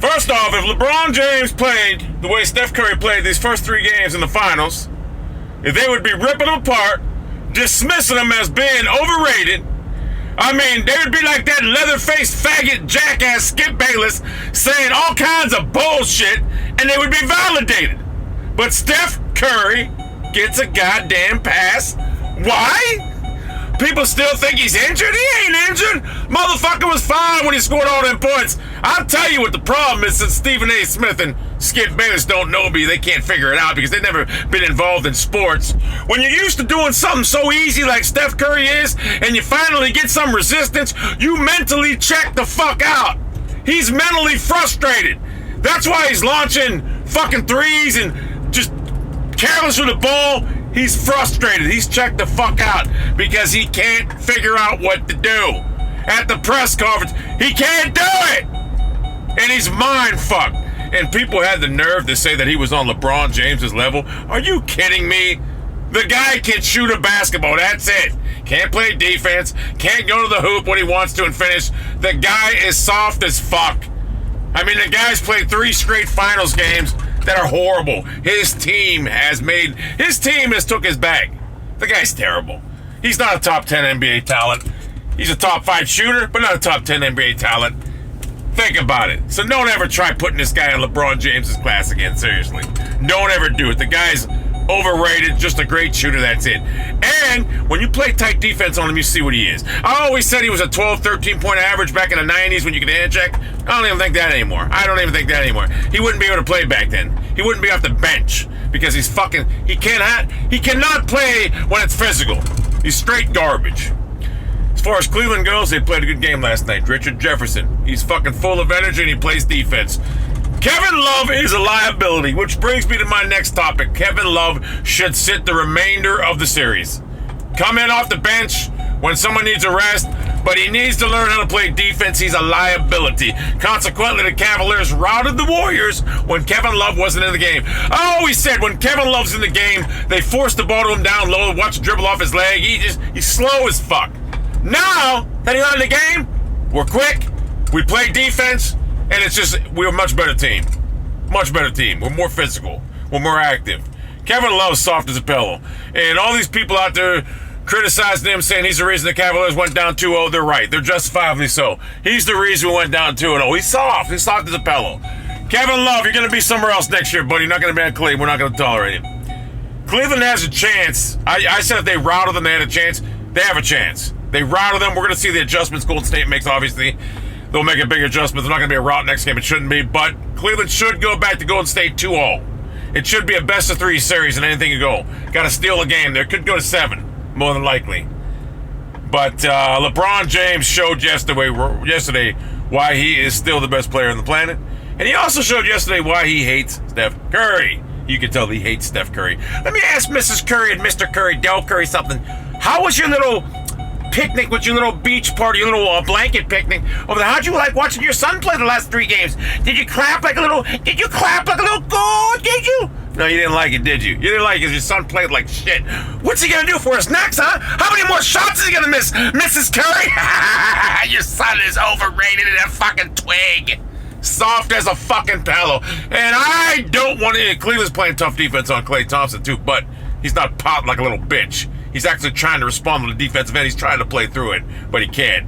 First off, if LeBron James played the way Steph Curry played these first 3 games in the finals, if they would be ripping them apart, dismissing them as being overrated. I mean, they would be like that leather-faced faggot jackass Skip Bayless saying all kinds of bullshit, and they would be validated. But Steph Curry gets a goddamn pass. Why? People still think he's injured? He ain't injured. Motherfucker was fine when he scored all them points. I'll tell you what the problem is, since Stephen A. Smith and Skip Bayless don't know me, they can't figure it out because they've never been involved in sports. When you're used to doing something so easy like Steph Curry is, and you finally get some resistance, you mentally check the fuck out. He's mentally frustrated. That's why he's launching fucking threes and just careless with the ball. He's frustrated. He's checked the fuck out because he can't figure out what to do. At the press conference, he can't do it. And he's mind fucked. And people had the nerve to say that he was on LeBron James's level. Are you kidding me? The guy can shoot a basketball. That's it. Can't play defense. Can't go to the hoop when he wants to and finish. The guy is soft as fuck. I mean, the guy's played 3 straight finals games that are horrible. His team has took his bag. The guy's terrible. He's not a top 10 NBA talent. He's a top 5 shooter, but not a top 10 NBA talent. Think about it. So don't ever try putting this guy in LeBron James's class again, seriously. Don't ever do it. The guy's overrated, just a great shooter, that's it. And when you play tight defense on him, you see what he is. I always said he was a 12, 13-point average back in the 90s when you could hand check. I don't even think that anymore. He wouldn't be able to play back then. He wouldn't be off the bench because he cannot play when it's physical. He's straight garbage. As far as Cleveland goes, they played a good game last night. Richard Jefferson, he's fucking full of energy and he plays defense. Kevin Love is a liability, which brings me to my next topic. Kevin Love should sit the remainder of the series. Come in off the bench when someone needs a rest, but he needs to learn how to play defense. He's a liability. Consequently, the Cavaliers routed the Warriors when Kevin Love wasn't in the game. I always said when Kevin Love's in the game, they force the ball to him down low, watch him dribble off his leg. He's slow as fuck. Now that he's not in the game, we're quick, we play defense, and we're a much better team. Much better team. We're more physical. We're more active. Kevin Love's soft as a pillow. And all these people out there criticizing him, saying he's the reason the Cavaliers went down 2-0, they're right. They're justifiably so. He's the reason we went down 2-0. He's soft. He's soft as a pillow. Kevin Love, you're going to be somewhere else next year, buddy. You're not going to be on Cleveland. We're not going to tolerate it. Cleveland has a chance. I said if they routed them, they had a chance. They have a chance. They routed them. We're going to see the adjustments Golden State makes, obviously. They'll make a big adjustment. There's not going to be a rout next game. It shouldn't be. But Cleveland should go back to Golden State 2-0. It should be a best-of-3 series and anything can go. Got to steal a game. There could go to 7, more than likely. But LeBron James showed yesterday why he is still the best player on the planet. And he also showed yesterday why he hates Steph Curry. You can tell he hates Steph Curry. Let me ask Mrs. Curry and Mr. Curry, Del Curry, something. How was your little picnic with your little beach party, your little blanket picnic over there? How'd you like watching your son play the last 3 games? Did you clap like a little goat? Did you? No, you didn't like it, did you? You didn't like it because your son played like shit. What's he gonna do for us next, huh? How many more shots is he gonna miss, Mrs. Curry? Your son is overrated in a fucking twig. Soft as a fucking pillow. And I don't want to... Cleveland's playing tough defense on Klay Thompson too, but he's not popped like a little bitch. He's actually trying to respond to the defensive end. He's trying to play through it, but he can't.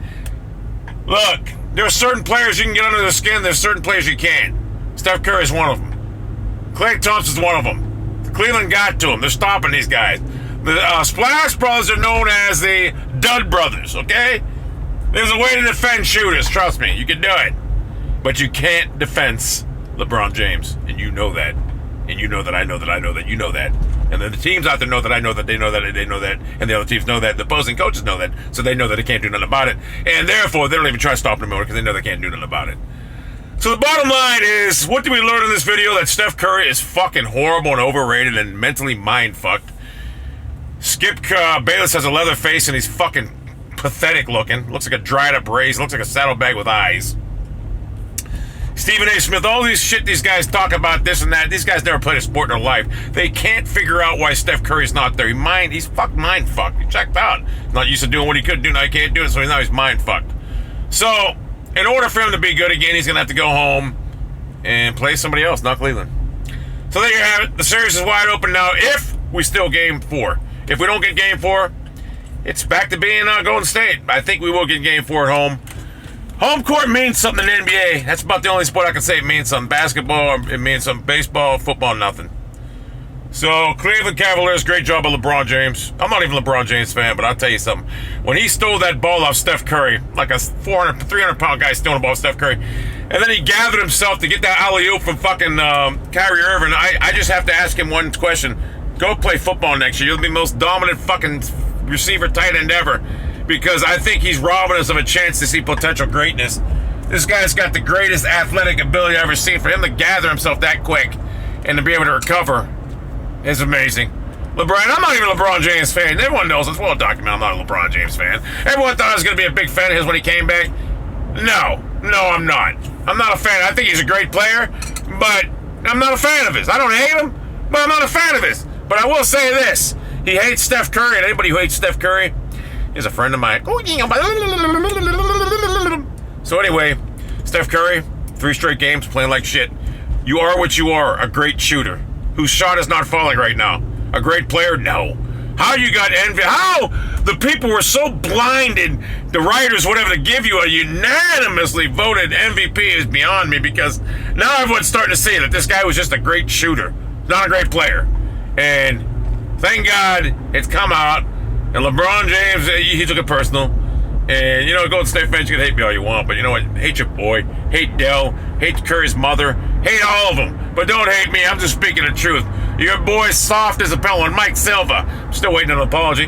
Look, there are certain players you can get under their skin. There's certain players you can't. Steph Curry is one of them. Klay Thompson's one of them. Cleveland got to him. They're stopping these guys. The Splash Brothers are known as the Dud Brothers, okay? There's a way to defend shooters. Trust me, you can do it. But you can't defense LeBron James, and you know that. And you know that I know that I know that you know that. And then the teams out there know that I know that they know that they know that. And the other teams know that. The opposing coaches know that. So they know that they can't do nothing about it. And therefore, they don't even try to stop them because they know they can't do nothing about it. So the bottom line is, what did we learn in this video? That Steph Curry is fucking horrible and overrated and mentally mind-fucked. Skip Bayless has a leather face and he's fucking pathetic looking. Looks like a dried-up raise. Looks like a saddlebag with eyes. Stephen A. Smith, all these shit these guys talk about this and that. These guys never played a sport in their life. They can't figure out why Steph Curry's not there. He's mind-fucked. He checked out. He's not used to doing what he could do. Now he can't do it, so now he's mind-fucked. So, in order for him to be good again, he's going to have to go home and play somebody else, not Cleveland. So there you have it. The series is wide open now if we still game 4. If we don't get game 4, it's back to being Golden State. I think we will get game 4 at home. Home court means something in the NBA. That's about the only sport I can say it means something. Basketball, it means something. Baseball, football, nothing. So, Cleveland Cavaliers, great job by LeBron James. I'm not even a LeBron James fan, but I'll tell you something. When he stole that ball off Steph Curry, like a 300-pound guy stealing a ball off Steph Curry, and then he gathered himself to get that alley-oop from fucking Kyrie Irving, I just have to ask him one question. Go play football next year. You'll be the most dominant fucking receiver tight end ever, because I think he's robbing us of a chance to see potential greatness. This guy's got the greatest athletic ability I've ever seen. For him to gather himself that quick and to be able to recover is amazing. LeBron, I'm not even a LeBron James fan. Everyone knows it's well documented I'm not a LeBron James fan. Everyone thought I was going to be a big fan of his when he came back. No, I'm not. I'm not a fan. I think he's a great player, but I'm not a fan of his. I don't hate him, but I'm not a fan of his. But I will say this. He hates Steph Curry, and anybody who hates Steph Curry is a friend of mine. So anyway, Steph Curry, 3 straight games playing like shit. You are what you are, a great shooter whose shot is not falling right now. A great player? No. How you got envy? How the people were so blinded, the writers, whatever, to give you a unanimously voted MVP is beyond me, because now everyone's starting to see that this guy was just a great shooter, not a great player. And thank God it's come out. And LeBron James, he took it personal. And, Golden State fans, you can hate me all you want, but you know what? Hate your boy. Hate Dell. Hate Curry's mother. Hate all of them. But don't hate me. I'm just speaking the truth. Your boy's soft as a pillow. And Mike Silva. I'm still waiting on an apology.